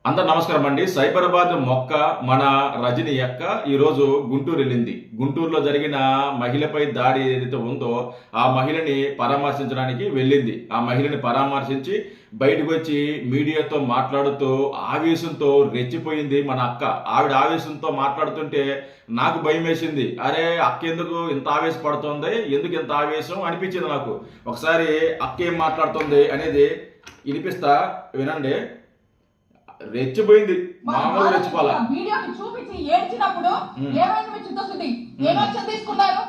అందరు నమస్కారం అండి. సైబరాబాద్ మొక్క మన రజని అక్క ఈరోజు గుంటూరు వెళ్ళింది. గుంటూరులో జరిగిన మహిళపై దాడి ఏదైతే ఉందో ఆ మహిళని పరామర్శించడానికి వెళ్ళింది. ఆ మహిళని పరామర్శించి బయటకు వచ్చి మీడియాతో మాట్లాడుతూ ఆవేశంతో రెచ్చిపోయింది మన అక్క. ఆవిడ ఆవేశంతో మాట్లాడుతుంటే నాకు భయం వేసింది. అరే అక్క ఎందుకు ఇంత ఆవేశపడుతుంది, ఎందుకు ఇంత ఆవేశం అనిపించింది నాకు. ఒకసారి అక్క ఏం మాట్లాడుతుంది అనేది వినిపిస్తా, వినండి. రెచ్చిపోయింది, మామూలు రెచ్చిపోలా. వీడియోని చూపించి ఏడ్చినప్పుడు ఏమైంది మీ చిత్తశుద్ధి? ఏం యాక్షన్ తీసుకున్నారు?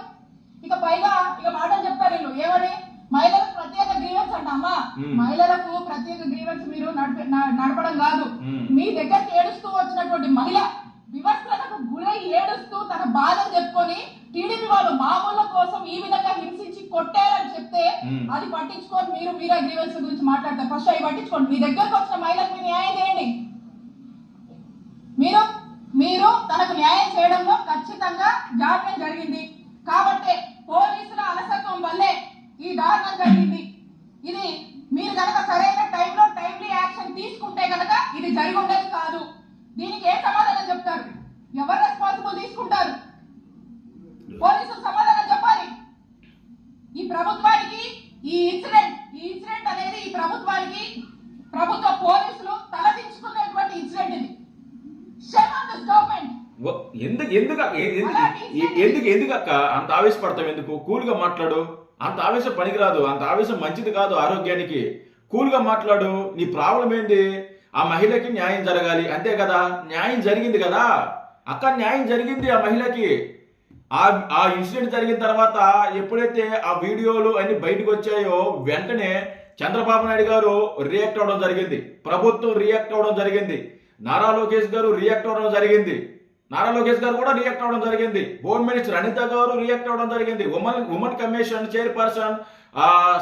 ఇక పైగా మాటలు చెప్తారు వీళ్ళు ఏమని, మహిళలకు ప్రత్యేక గ్రీవెన్స్ అంట. అమ్మా, మహిళలకు ప్రత్యేక గ్రీవెన్స్ మీరు నడపడం కాదు. మీ దగ్గరికి ఏడుస్తూ వచ్చినటువంటి మహిళ వివస్త్రతకు గురై ఏడుస్తూ తన బాధను చెప్పుకొని టీడీపీ వాళ్ళు మామూలు కోసం ఈ విధంగా హింసించి కొట్టారని చెప్తే అది పట్టించుకొని మీరే గ్రీవెన్స్ గురించి మాట్లాడతారు. ఫస్ట్ అవి పట్టించుకోండి. మీ దగ్గరకు వచ్చిన మహిళకు మీరు న్యాయం చేయండి. మీరు తనకు న్యాయం చేయడంలో ఖచ్చితంగా జాప్యం జరిగింది కాబట్టి పోలీసుల అలసత్వం వల్లే ఈ దారుణం జరిగింది. ఇది మీరు కనుక సరైన టైంలో టైమ్లీ యాక్షన్ తీసుకుంటే కనుక ఇది జరిగి ఉండేది కాదు. దీనికి ఏ సమాధానం చెప్తారు? ఎవరు రెస్పాన్సిబుల్ తీసుకుంటారు? పోలీసులు సమాధానం చెప్పాలి. ఈ ప్రభుత్వానికి ఈ ఇన్సిడెంట్ అనేది ఈ ప్రభుత్వానికి ప్రభుత్వ పోలీసులు తలదించుకున్నటువంటి ఇన్సిడెంట్ ఇది. ఎందుకు అక్క అంత ఆవేశపడతావు? ఎందుకు? కూల్గా మాట్లాడు. అంత ఆవేశం పనికిరాదు, అంత ఆవేశం మంచిది కాదు ఆరోగ్యానికి. కూల్గా మాట్లాడు. నీ ప్రాబ్లం ఏంది? ఆ మహిళకి న్యాయం జరగాలి అంతే కదా. న్యాయం జరిగింది కదా అక్క, న్యాయం జరిగింది ఆ మహిళకి. ఆ ఇన్సిడెంట్ జరిగిన తర్వాత ఎప్పుడైతే ఆ వీడియోలు అన్ని బయటకు వచ్చాయో వెంటనే చంద్రబాబు నాయుడు గారు రియాక్ట్ అవ్వడం జరిగింది, ప్రభుత్వం రియాక్ట్ అవ్వడం జరిగింది, నారా లోకేష్ గారు రియాక్ట్ అవ్వడం జరిగింది, నారా లోకేష్ గారు కూడా రియాక్ట్ అవ్వడం జరిగింది, హోమ్ మినిస్టర్ అనిత గారు రియాక్ట్ అవ్వడం జరిగింది, ఉమెన్ కమిషన్ చైర్పర్సన్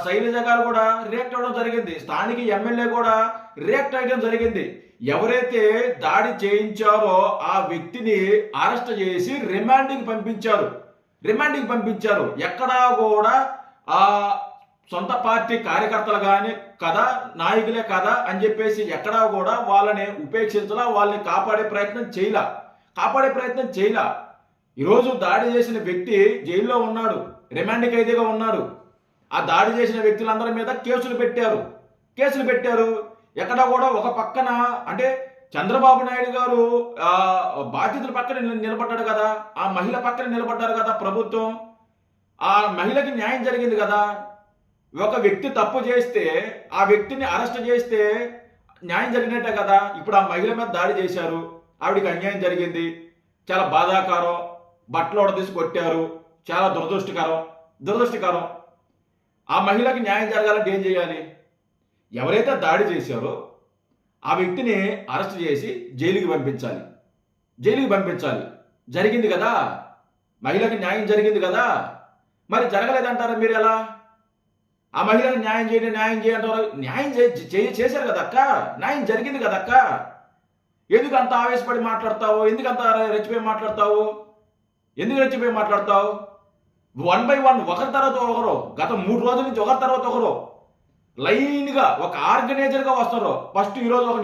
శైలజ గారు కూడా రియాక్ట్ అవ్వడం జరిగింది, స్థానిక ఎమ్మెల్యే కూడా రియాక్ట్ అవ్వడం జరిగింది. ఎవరైతే దాడి చేయించారో ఆ వ్యక్తిని అరెస్ట్ చేసి రిమాండింగ్ పంపించారు. ఎక్కడా కూడా ఆ సొంత పార్టీ కార్యకర్తలు కానీ కదా, నాయకులే కదా అని చెప్పేసి ఎక్కడా కూడా వాళ్ళని ఉపేక్షించలా, వాళ్ళని కాపాడే ప్రయత్నం చేయలా. ఈరోజు దాడి చేసిన వ్యక్తి జైల్లో ఉన్నాడు, రిమాండ్ ఖైదీగా ఉన్నాడు. ఆ దాడి చేసిన వ్యక్తులందరి మీద కేసులు పెట్టారు. ఎక్కడ కూడా ఒక పక్కన అంటే చంద్రబాబు నాయుడు గారు బాధితుల పక్కన నిలబడ్డాడు కదా, ఆ మహిళ పక్కన నిలబడ్డారు కదా ప్రభుత్వం. ఆ మహిళకి న్యాయం జరిగింది కదా. ఒక వ్యక్తి తప్పు చేస్తే ఆ వ్యక్తిని అరెస్ట్ చేస్తే న్యాయం జరిగినట్టే కదా. ఇప్పుడు ఆ మహిళ మీద దాడి చేశారు, ఆవిడికి అన్యాయం జరిగింది. చాలా బాధాకరం. బట్టలు తీసి కొట్టారు, చాలా దురదృష్టకరం. ఆ మహిళకి న్యాయం జరగాలంటే ఏం చేయాలి? ఎవరైతే దాడి చేశారో ఆ వ్యక్తిని అరెస్ట్ చేసి జైలుకి పంపించాలి. జరిగింది కదా, మహిళకి న్యాయం జరిగింది కదా. మరి జరగలేదంటారా మీరు ఎలా? ఆ మహిళకి న్యాయం చేయంటారు. న్యాయం చేశారు కదా అక్క, న్యాయం జరిగింది కదా అక్క. ఎందుకు అంత ఆవేశపడి మాట్లాడతావు? ఎందుకు అంత రెచ్చిపోయి మాట్లాడతావు? వన్ బై వన్, ఒకరి తర్వాత ఒకరు, గత 3 రోజుల నుంచి ఒకరి తర్వాత ఒకరు లైన్గా ఒక ఆర్గనైజర్గా వస్తారు. ఫస్ట్ ఈరోజు ఒక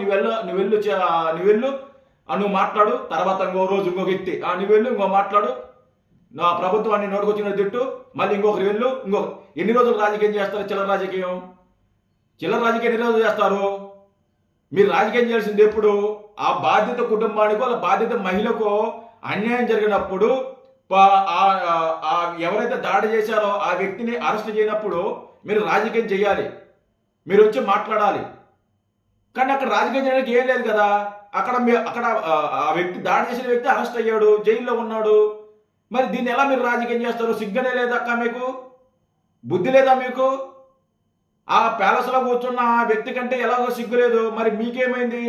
నువ్వు మాట్లాడు, తర్వాత ఇంకో రోజు ఇంకొక వ్యక్తి నువ్వు ఇంకో మాట్లాడు, నా ప్రభుత్వాన్ని నోటుకొచ్చిన తిట్టు, మళ్ళీ ఇంకొకరు ఎన్ని రోజులు రాజకీయం చేస్తారు? చిల్లర రాజకీయం ఎన్ని రోజులు చేస్తారు? మీరు రాజకీయం చేయాల్సింది ఎప్పుడు? ఆ బాధిత కుటుంబానికో బాధిత మహిళకో అన్యాయం జరిగినప్పుడు, ఎవరైతే దాడి చేశారో ఆ వ్యక్తిని అరెస్ట్ చేయనప్పుడు మీరు రాజకీయం చేయాలి, మీరు వచ్చి మాట్లాడాలి. కానీ అక్కడ రాజకీయం చేయడానికి ఏం లేదు కదా. అక్కడ ఆ వ్యక్తి, దాడి చేసిన వ్యక్తి అరెస్ట్ అయ్యాడు, జైల్లో ఉన్నాడు. మరి దీన్ని ఎలా మీరు రాజకీయం చేస్తారు? సిగ్గునే లేదక్క మీకు? బుద్ధి లేదా మీకు? ఆ ప్యాలెస్లో కూర్చున్న ఆ వ్యక్తి కంటే ఎలాగో సిగ్గు లేదు. మరి మీకేమైంది?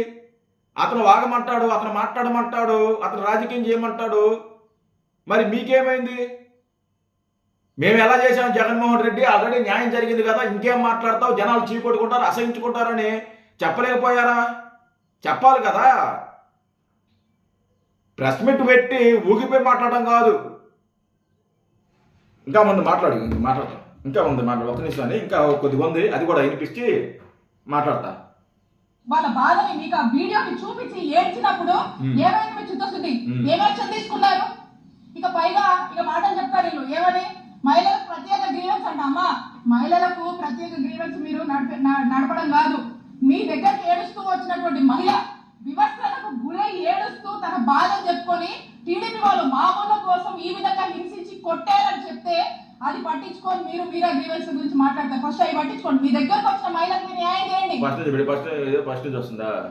అతను వాగమంటాడు, అతను మాట్లాడమంటాడు, అతను రాజకీయం చేయమంటాడు. మరి మీకేమైంది? మేము ఎలా చేసాం? జగన్మోహన్ రెడ్డి ఆల్రెడీ న్యాయం జరిగింది కదా, ఇంకేం మాట్లాడతావు? జనాలు చీకొట్టుకుంటారు, అసహించుకుంటారని చెప్పలేకపోయారా? చెప్పాలి కదా. ప్రెస్ మీట్ పెట్టి ఊగిపోయి మాట్లాడడం కాదు. ఇంకా మాట్లాడతాం. ఒక నిమిషం, ఇంకా కొద్దిగా ఉంది, అది కూడా వినిపించి మాట్లాడతా. వాళ్ళ బాధని మీకు ఆ వీడియోని చూపించి ఏడ్చినప్పుడు ఏమైంది మీ చిత్తశుద్ధి? ఏం యాక్షన్ తీసుకున్నారు? ఇక పైగా ఇక మాటలు చెప్తారు వీళ్ళు ఏమని, మహిళలకు ప్రత్యేక గ్రీవెన్స్ అంట. అమ్మా, మహిళలకు ప్రత్యేక గ్రీవెన్స్ మీరు నడపడం కాదు. మీ దగ్గరికి ఏడుస్తూ వచ్చినటువంటి మహిళ వివస్త్రలకు గురై ఏడుస్తూ తన బాధను చెప్పుకొని టీడీపీ వాళ్ళు మామూల కోసం ఈ విధంగా హింసించి కొట్టారని చెప్తే అది పట్టించుకొని మీరు మీరా గ్రీవెన్స్ గురించి మాట్లాడతారు. ఫస్ట్ అవి పట్టించుకోండి. మీ దగ్గరకు వచ్చిన మహిళలకు మీరు న్యాయం చేయండి.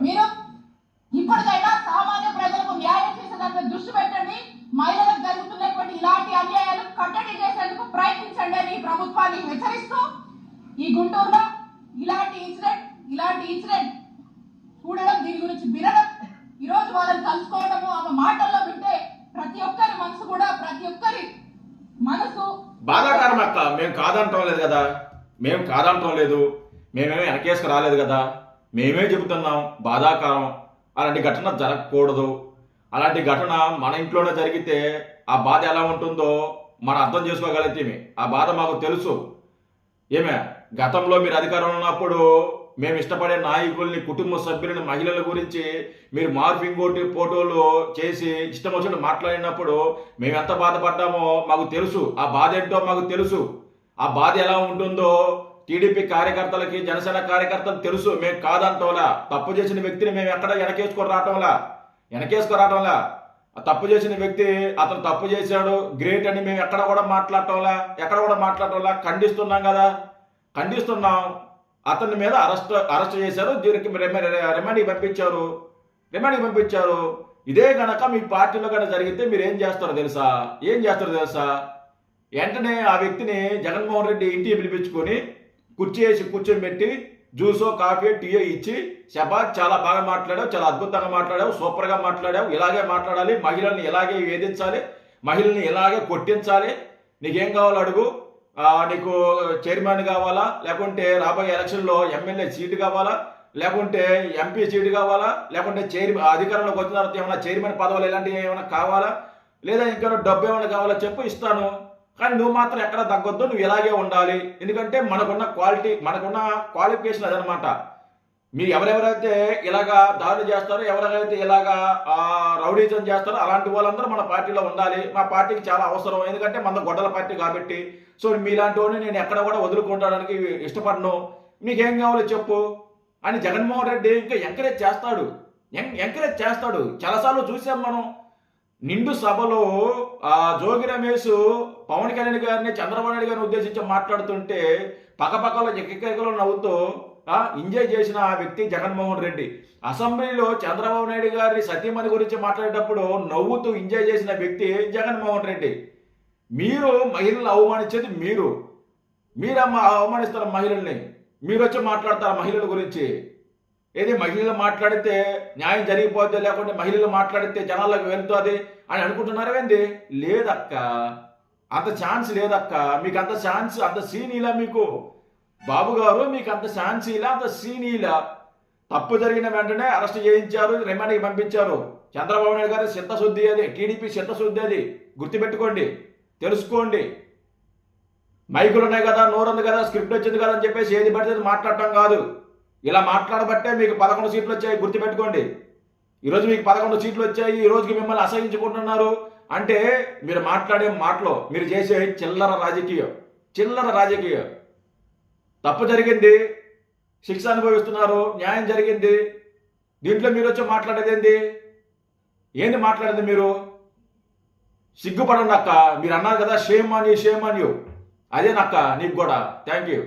మీరు ఇప్పటికైనా సామాన్య ప్రజలకు న్యాయం చేసేదానికి దృష్టి పెట్టండి. మహిళలకు జరుగుతున్నటువంటి ఇలాంటి అన్యాయాలు కట్టడి చేసేందుకు ప్రయత్నించండి అని ప్రభుత్వాన్ని హెచ్చరిస్తూ ఈ గుంటూరులో ఇలాంటి ఇన్సిడెంట్ చూడడం, దీని గురించి వినడం, ఈ రోజు వాళ్ళని కలుసుకోవడము, ఆమె మాటల్లో వింటే ప్రతి ఒక్కరి మనసు బాధాకరం అక్క. మేము కాదంటాం లేదు కదా, మేమేమో వెనకేసుకు రాలేదు కదా, మేమే చెబుతున్నాం బాధాకరం. అలాంటి ఘటన జరగకూడదు. అలాంటి ఘటన మన ఇంట్లోనే జరిగితే ఆ బాధ ఎలా ఉంటుందో మనం అర్థం చేసుకోగలిగితే ఆ బాధ మాకు తెలుసు. ఏమే గతంలో మీరు అధికారంలో ఉన్నప్పుడు మేము ఇష్టపడే నాయకుల్ని, కుటుంబ సభ్యులని, మహిళల గురించి మీరు మార్ఫింగ్ ఫోటోలు చేసి ఇష్టం వచ్చినట్టు మాట్లాడినప్పుడు మేము ఎంత బాధపడ్డామో మాకు తెలుసు. ఆ బాధ ఏంటో మాకు తెలుసు. ఆ బాధ ఎలా ఉంటుందో టీడీపీ కార్యకర్తలకి, జనసేన కార్యకర్తలకు తెలుసు. మేము కాదంటోలా. తప్పు చేసిన వ్యక్తిని మేము ఎక్కడ వెనకేసుకొని రావటంలా. తప్పు చేసిన వ్యక్తి అతను తప్పు చేశాడు గ్రేట్ అని మేము ఎక్కడ కూడా మాట్లాడటంలా. ఖండిస్తున్నాం. అతని మీద అరెస్ట్ చేశారు. దీనికి రిమాండ్కి పంపించారు. ఇదే గనక మీ పార్టీలో కనుక జరిగితే మీరు ఏం చేస్తారో తెలుసా? వెంటనే ఆ వ్యక్తిని జగన్మోహన్ రెడ్డి ఇంటికి పిలిపించుకొని కూర్చొని పెట్టి జ్యూసో, కాఫీ, టీయో ఇచ్చి, శబాద్ చాలా బాగా మాట్లాడావు, చాలా అద్భుతంగా మాట్లాడావు, సూపర్గా మాట్లాడావు, ఇలాగే మాట్లాడాలి, మహిళల్ని ఇలాగే వేధించాలి, మహిళల్ని ఇలాగే కొట్టించాలి, నీకేం కావాలో అడుగు, నీకు చైర్మన్ కావాలా, లేకుంటే రాబోయే ఎలక్షన్లో ఎమ్మెల్యే సీటు కావాలా, లేకుంటే ఎంపీ సీటు కావాలా, లేకుంటే అధికారంలోకి వచ్చిన తర్వాత ఏమైనా చైర్మన్ పదవులు ఇలాంటివి ఏమైనా కావాలా, లేదా ఇంకా డబ్బు ఏమైనా కావాలా చెప్పు, ఇస్తాను. కానీ నువ్వు మాత్రం ఎక్కడ తగ్గొద్దు, నువ్వు ఇలాగే ఉండాలి. ఎందుకంటే మనకున్న క్వాలిఫికేషన్ అదనమాట. మీరు ఎవరెవరైతే ఇలాగా దాడులు చేస్తారో, ఎవరెవరైతే ఇలాగా రౌడీజం చేస్తారో అలాంటి వాళ్ళందరూ మన పార్టీలో ఉండాలి. మా పార్టీకి చాలా అవసరం. ఎందుకంటే మన గొడ్డల పార్టీ కాబట్టి. సో మీలాంటి వాడిని నేను ఎక్కడ కూడా వదులుకోవడానికి ఇష్టపడను. నీకేం కావాలో చెప్పు అని జగన్మోహన్ రెడ్డి ఇంకా ఎంకరేజ్ చేస్తాడు. చాలాసార్లు చూసాం మనం. నిండు సభలో జోగి రమేష్ పవన్ కళ్యాణ్ గారిని, చంద్రబాబు నాయుడు గారిని ఉద్దేశించి మాట్లాడుతుంటే పక్కపక్కలో ఎక్కలో నవ్వుతూ ఎంజాయ్ చేసిన ఆ వ్యక్తి జగన్మోహన్ రెడ్డి. అసెంబ్లీలో చంద్రబాబు నాయుడు గారి సతీమణి గురించి మాట్లాడేటప్పుడు నవ్వుతూ ఎంజాయ్ చేసిన వ్యక్తి జగన్మోహన్ రెడ్డి. మీరు మహిళలను అవమానించేది మీరు అవమానిస్తారు మహిళల్ని. మీరు వచ్చి మాట్లాడతారు మహిళల గురించి. ఏది మహిళలు మాట్లాడితే న్యాయం జరిగిపోద్ది, లేకుంటే మహిళలు మాట్లాడితే జనాలకు వెళ్తుంది అని అనుకుంటున్నారేంది? లేదక్క, అంత ఛాన్స్ లేదక్క. మీకు అంత ఛాన్స్, అంత సీనీలా మీకు బాబు గారు, మీకు అంత ఛాన్స్ ఇలా, అంత సీనీలా. తప్పు జరిగిన వెంటనే అరెస్ట్ చేయించారు, రిమాండ్కి పంపించారు. చంద్రబాబు నాయుడు గారి చిత్తశుద్ధి అది, టీడీపీ చిత్తశుద్ధి అది. గుర్తుపెట్టుకోండి, తెలుసుకోండి. మైకులు ఉన్నాయి కదా, నోరుంది కదా, స్క్రిప్ట్ వచ్చింది కదా అని చెప్పేసి ఏది పడితే మాట్లాడటం కాదు. ఇలా మాట్లాడబట్టే మీకు 11 సీట్లు వచ్చాయి. గుర్తుపెట్టుకోండి. ఈరోజు మీకు 11 సీట్లు వచ్చాయి. ఈ రోజుకి మిమ్మల్ని అసహించుకుంటున్నారు అంటే మీరు మాట్లాడే మాటలో మీరు చేసే చిల్లర రాజకీయం. తప్పు జరిగింది, శిక్ష అనుభవిస్తున్నారు, న్యాయం జరిగింది. దీంట్లో మీరు వచ్చి మాట్లాడేది ఏంది మాట్లాడేది? మీరు సిగ్గుపడండి అక్క. మీరు అన్నారు కదా షేమ్ ఆన్ యూ, అదేనక్క నీకు కూడా. Thank you.